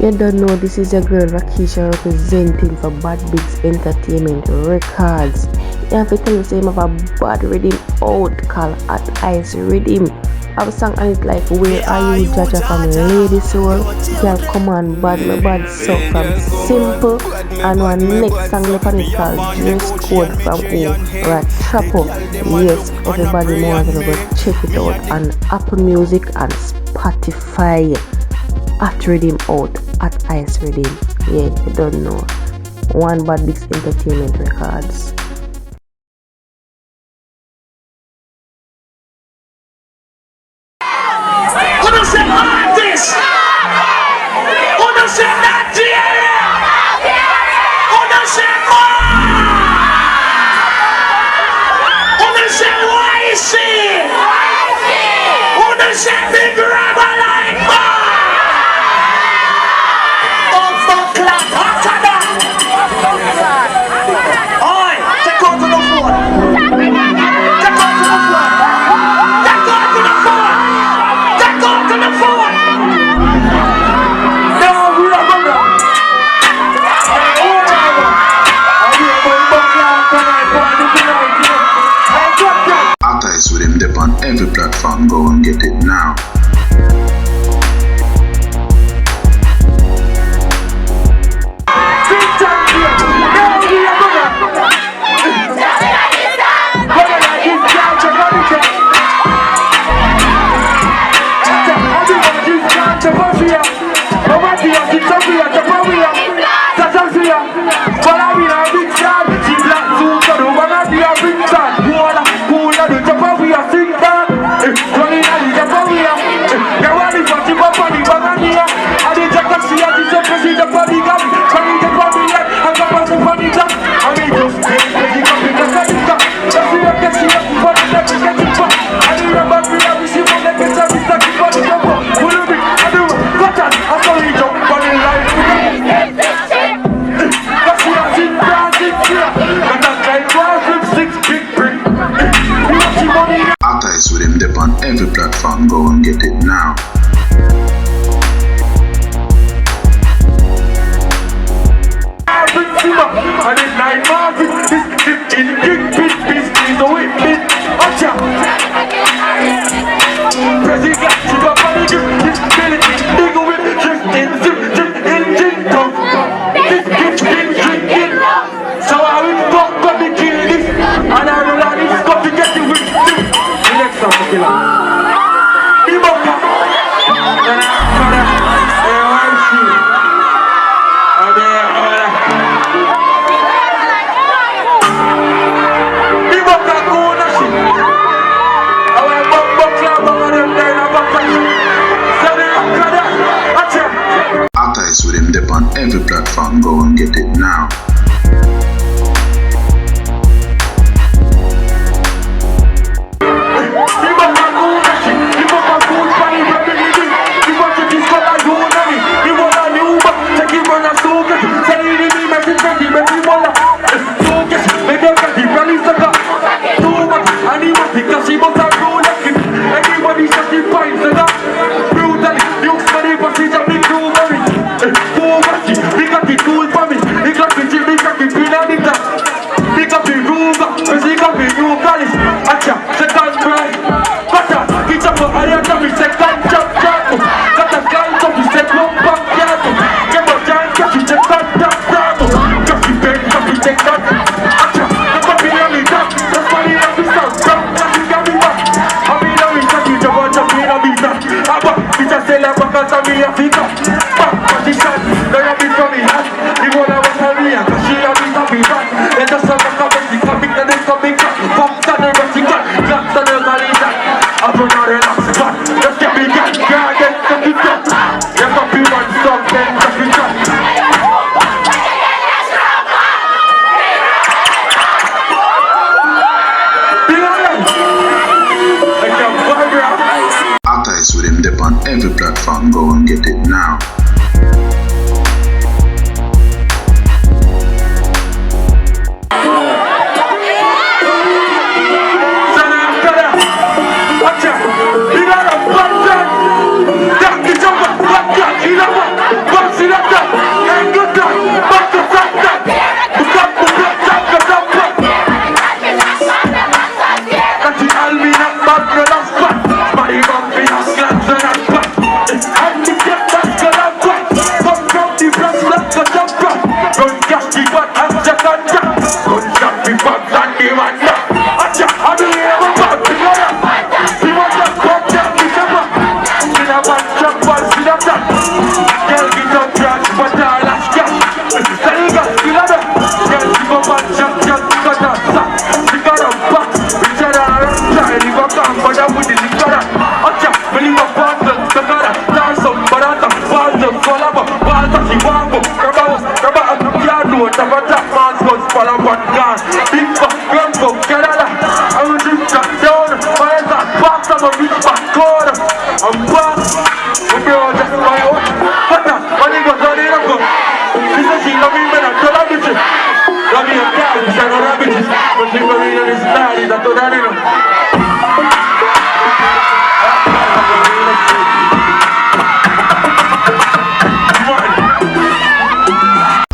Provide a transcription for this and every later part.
You don't know, this is your girl Rakisha representing for Bad Bigs Entertainment Records. You have to tell you say I have a bad rhythm out called At Ice Rhythm. I have a song on it like Where Are You Jaja from Lady Soul. Girl come on bad, my bad so from Simple. And one next song left on it called Dress Code from Rachapo. Yes, everybody wants to go check it out on Apple Music and Spotify. At Rhythm out, At Ice Rhythm. Yeah, you don't know. One Bad Bigs Entertainment Records. Who say artist? Who say Najeeriii? Who say more? Who say YC? Who say big rubber like more? With him dip on every platform, go and get it now. With him dip on every platform, go and get it now. With him dip on every platform, go and get it now. Let us have a Ramp up, Canada. I will drink that down. My head's at box, I'm a rich back corner. I'm back. I'm here just my own. What the? My niggas are in up. This is she love me, man. I'm trying to bitch. Love me a cat, I don't have bitches. But she for me on this night, I thought I didn't know.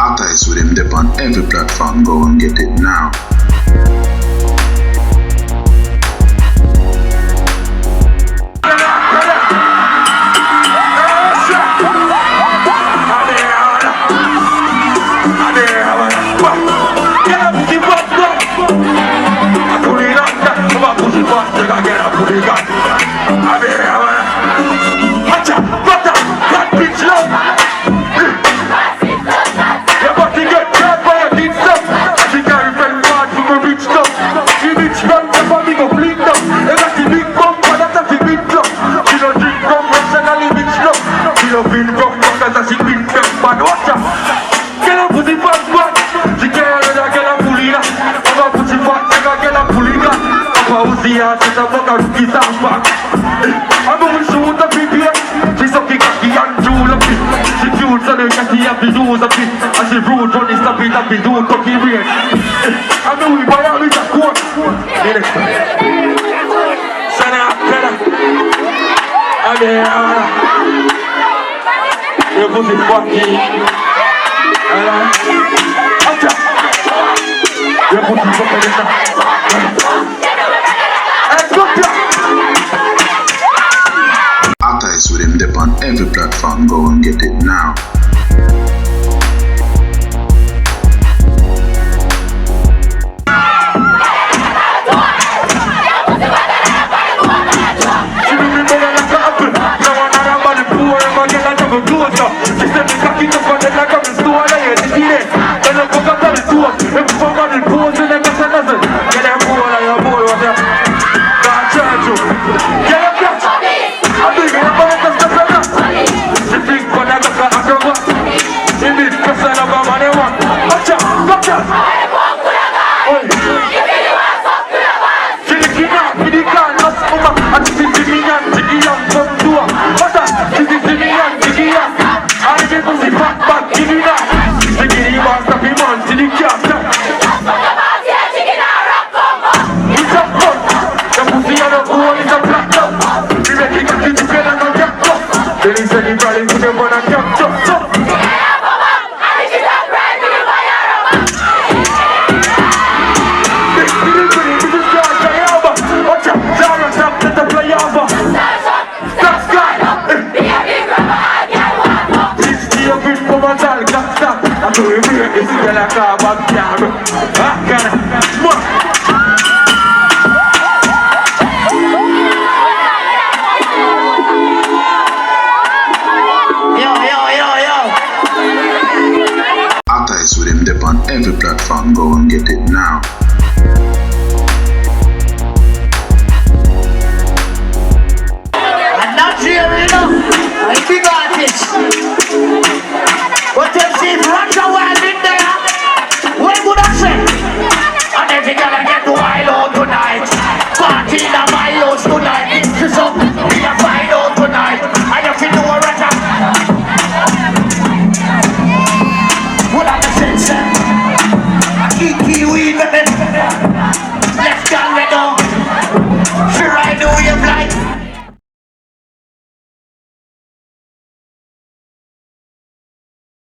Artists with him dip on every platform, go and get it now. Artists with him dip on every platform, go and get it now.